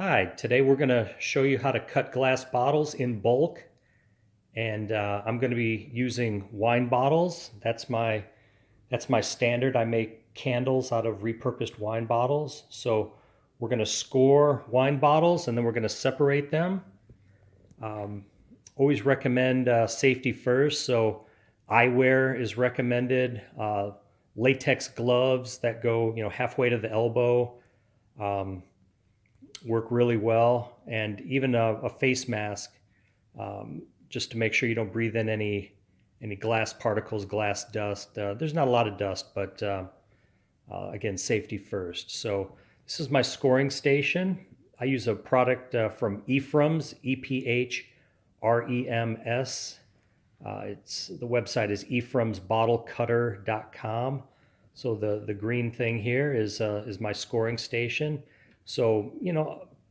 Hi, today we're going to show you how to cut glass bottles in bulk, and I'm going to be using wine bottles. That's my standard. I make candles out of repurposed wine bottles. So we're going to score wine bottles and then we're going to separate them. Um, Always recommend safety first. So eyewear is recommended. Latex gloves that go halfway to the elbow. Um, Work really well, and even a face mask, just to make sure you don't breathe in any glass particles, glass dust. There's not a lot of dust, but again, safety first. So this is my scoring station. I use a product from Ephraim's, EPHREMS. It's the website is ephraimsbottlecutter.com. So the green thing here is my scoring station. So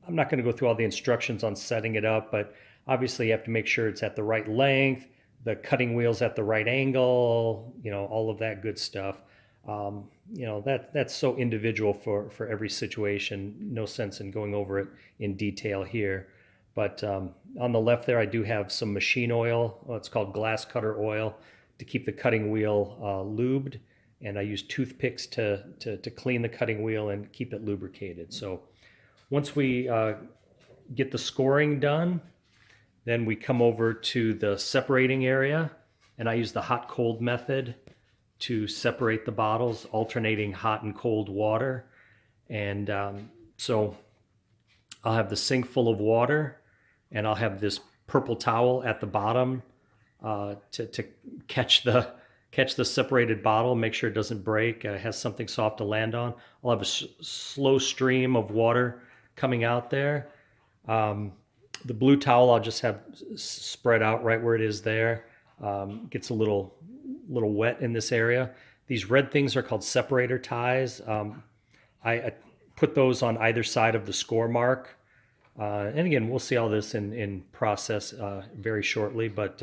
I'm not going to go through all the instructions on setting it up, but obviously you have to make sure it's at the right length, the cutting wheel's at the right angle, all of that good stuff. That's so individual for every situation. No sense in going over it in detail here. But on the left there, I do have some machine oil. It's called glass cutter oil to keep the cutting wheel lubed. And I use toothpicks to clean the cutting wheel and keep it lubricated. So once we get the scoring done, then we come over to the separating area. And I use the hot cold method to separate the bottles, alternating hot and cold water. And so I'll have the sink full of water, and I'll have this purple towel at the bottom to catch the separated bottle, make sure it doesn't break, has something soft to land on. I'll have a slow stream of water coming out there. The blue towel I'll just have spread out right where it is there. Gets a little wet in this area. These red things are called separator ties. I put those on either side of the score mark. And again, we'll see all this in process very shortly, but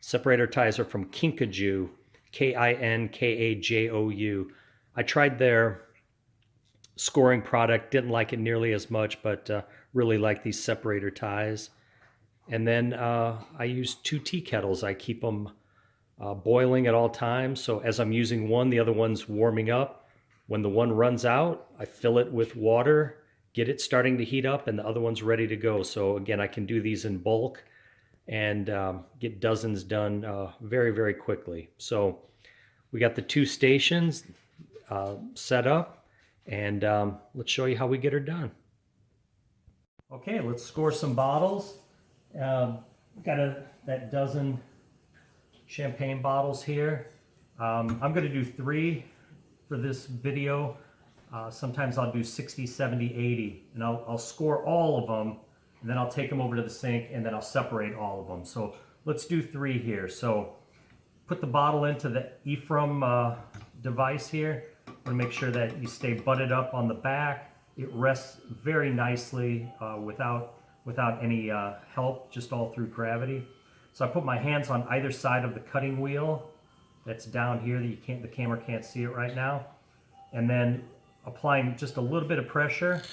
separator ties are from Kinkajou, Kinkajou. I tried their scoring product, didn't like it nearly as much, but really like these separator ties. And then I use two tea kettles. I keep them boiling at all times. So as I'm using one, the other one's warming up. When the one runs out, I fill it with water, get it starting to heat up, and the other one's ready to go. So again, I can do these in bulk and get dozens done very, very quickly. So we got the two stations set up, and let's show you how we get her done. Okay, let's score some bottles. Got that dozen champagne bottles here. I'm going to do 3 for this video. Sometimes I'll do 60, 70, 80, and I'll score all of them, and then I'll take them over to the sink, and then I'll separate all of them. So let's do 3 here. So put the bottle into the Ephraim device here. I'm going to make sure that you stay butted up on the back. It rests very nicely without any help, just all through gravity. So I put my hands on either side of the cutting wheel that's down here that the camera can't see it right now. And then applying just a little bit of pressure,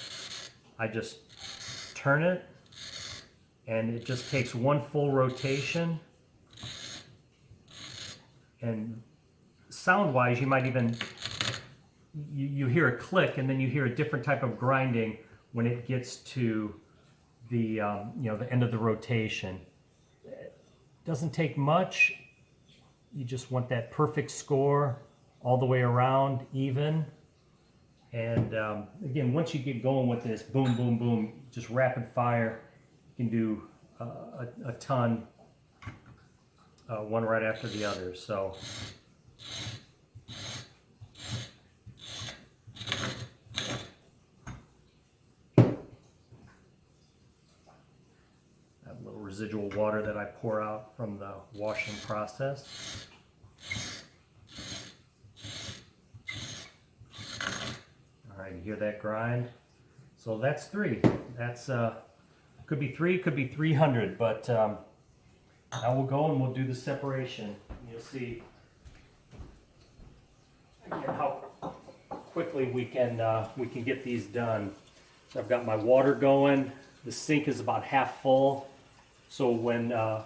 I just turn it, and it just takes one full rotation. And sound-wise, you might even, you hear a click, and then you hear a different type of grinding when it gets to the the end of the rotation. It doesn't take much. You just want that perfect score all the way around, even. And again, once you get going with this, boom, boom, boom, just rapid fire, you can do a ton, one right after the other. So little residual water that I pour out from the washing process. All right, you hear that grind? So that's 3. That's could be 3, could be 300, but now we'll go and we'll do the separation. You'll see again how quickly we can get these done. So I've got my water going. The sink is about half full. So when the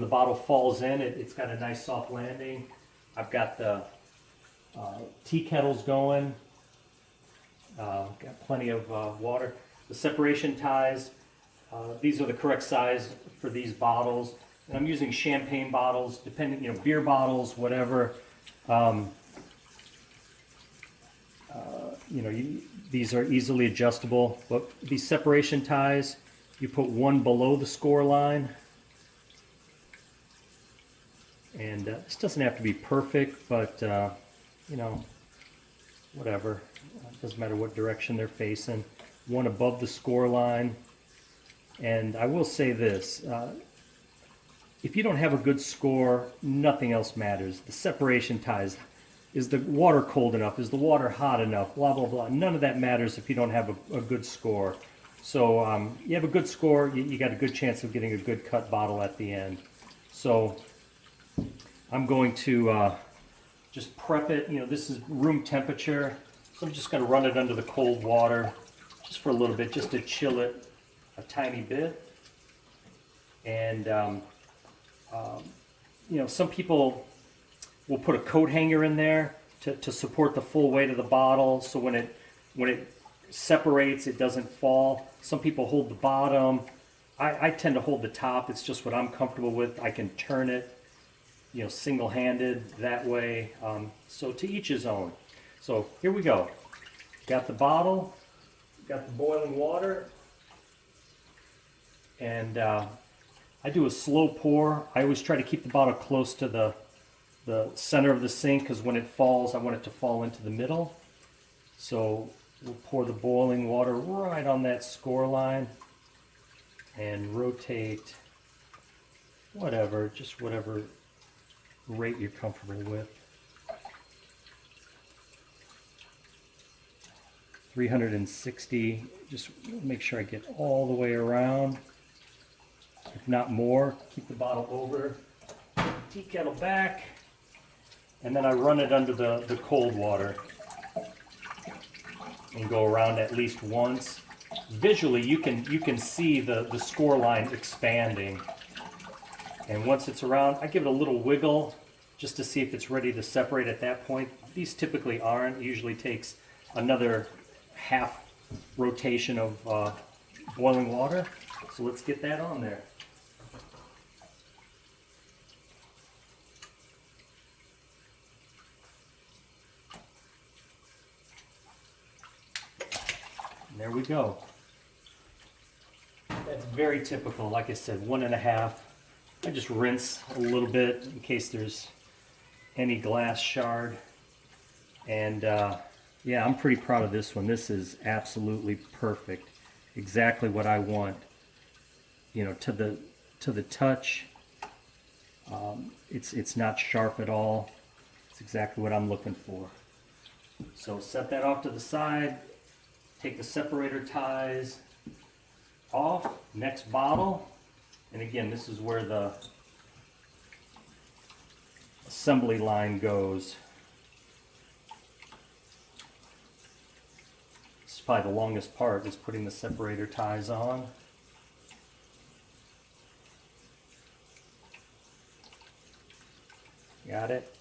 bottle falls in, it's got a nice soft landing. I've got the tea kettles going. Got plenty of water. The separation ties, these are the correct size for these bottles. And I'm using champagne bottles, depending, beer bottles, whatever. These are easily adjustable. But these separation ties, you put one below the score line. And this doesn't have to be perfect, but whatever. It doesn't matter what direction they're facing. One above the score line. And I will say this, if you don't have a good score, nothing else matters. The separation ties, is the water cold enough? Is the water hot enough? Blah, blah, blah. None of that matters if you don't have a good score. So you have a good score, you got a good chance of getting a good cut bottle at the end. So I'm going to just prep it. This is room temperature. So I'm just going to run it under the cold water just for a little bit, just to chill it a tiny bit. And some people will put a coat hanger in there to support the full weight of the bottle, so when it separates, it doesn't fall. Some people hold the bottom. I tend to hold the top. It's just what I'm comfortable with. I can turn it, single-handed that way. So to each his own. So here we go. Got the bottle, got the boiling water, and I do a slow pour. I always try to keep the bottle close to the center of the sink, because when it falls, I want it to fall into the middle. So we'll pour the boiling water right on that score line and rotate just whatever rate you're comfortable with. 360, just make sure I get all the way around. If not more, keep the bottle over, tea kettle back, and then I run it under the cold water and go around at least once. Visually, you can see the score line expanding. And once it's around, I give it a little wiggle just to see if it's ready to separate at that point. These typically aren't. It usually takes another half rotation of boiling water. So let's get that on there. And there we go. That's very typical. Like I said, 1.5. I just rinse a little bit in case there's any glass shard. And yeah, I'm pretty proud of this one. This is absolutely perfect. Exactly what I want. To the touch. It's not sharp at all. It's exactly what I'm looking for. So set that off to the side. Take the separator ties off. Next bottle. And again, this is where the assembly line goes. This is probably the longest part, is putting the separator ties on. Got it?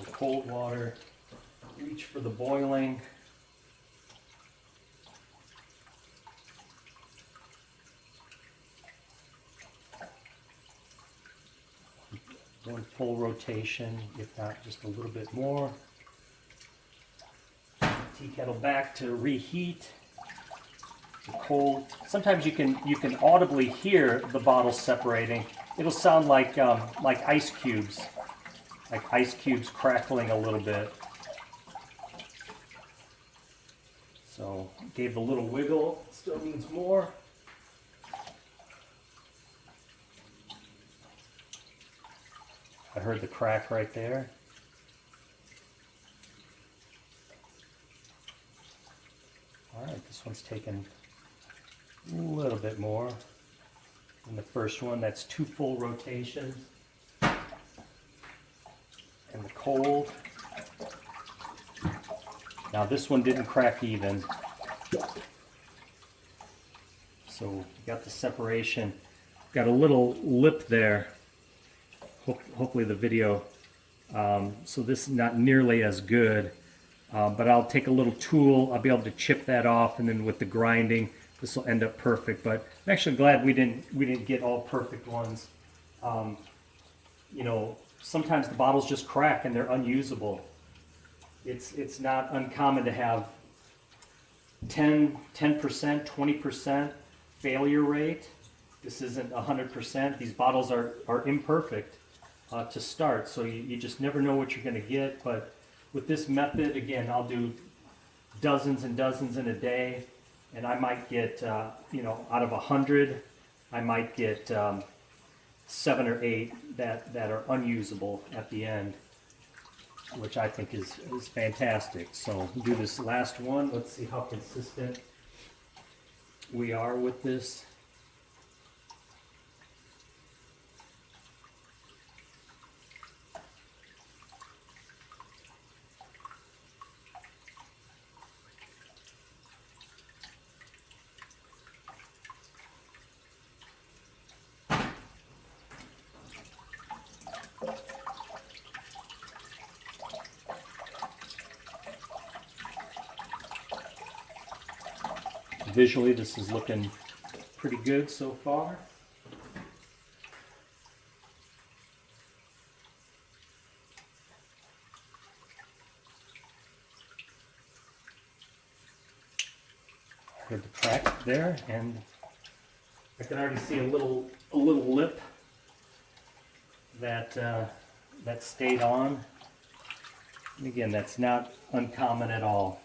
The cold water. Reach for the boiling. One full rotation, if not just a little bit more. Tea kettle back to reheat. The cold. Sometimes you can audibly hear the bottle separating. It'll sound like ice cubes crackling a little bit. So gave the little wiggle. Still needs more. I heard the crack right there. All right, this one's taken a little bit more than the first one. That's 2 full rotations. And the cold. Now this one didn't crack even. So you got the separation. Got a little lip there. Hopefully the video. So this is not nearly as good. But I'll take a little tool. I'll be able to chip that off, and then with the grinding, this will end up perfect. But I'm actually glad we didn't get all perfect ones. You know, sometimes the bottles just crack and they're unusable. It's not uncommon to have 10%, 20% failure rate. This isn't 100%. These bottles are imperfect to start, so you just never know what you're going to get. But with this method, again, I'll do dozens and dozens in a day, and I might get, you know, out of 100, I might get 7 or 8 that are unusable at the end, which I think is fantastic. So we'll do this last one. Let's see how consistent we are with this. Visually, this is looking pretty good so far. Heard the crack there, and I can already see a little lip that that stayed on. And again, that's not uncommon at all.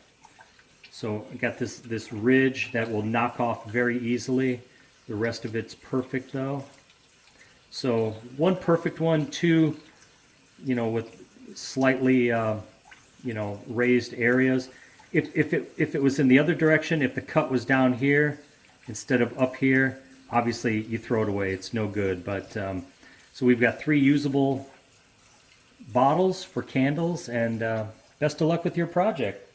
So I got this ridge that will knock off very easily. The rest of it's perfect though. So one perfect one, two, you know, with slightly, you know, raised areas. If it was in the other direction, if the cut was down here instead of up here, obviously you throw it away. It's no good. But so we've got 3 usable bottles for candles, and best of luck with your project.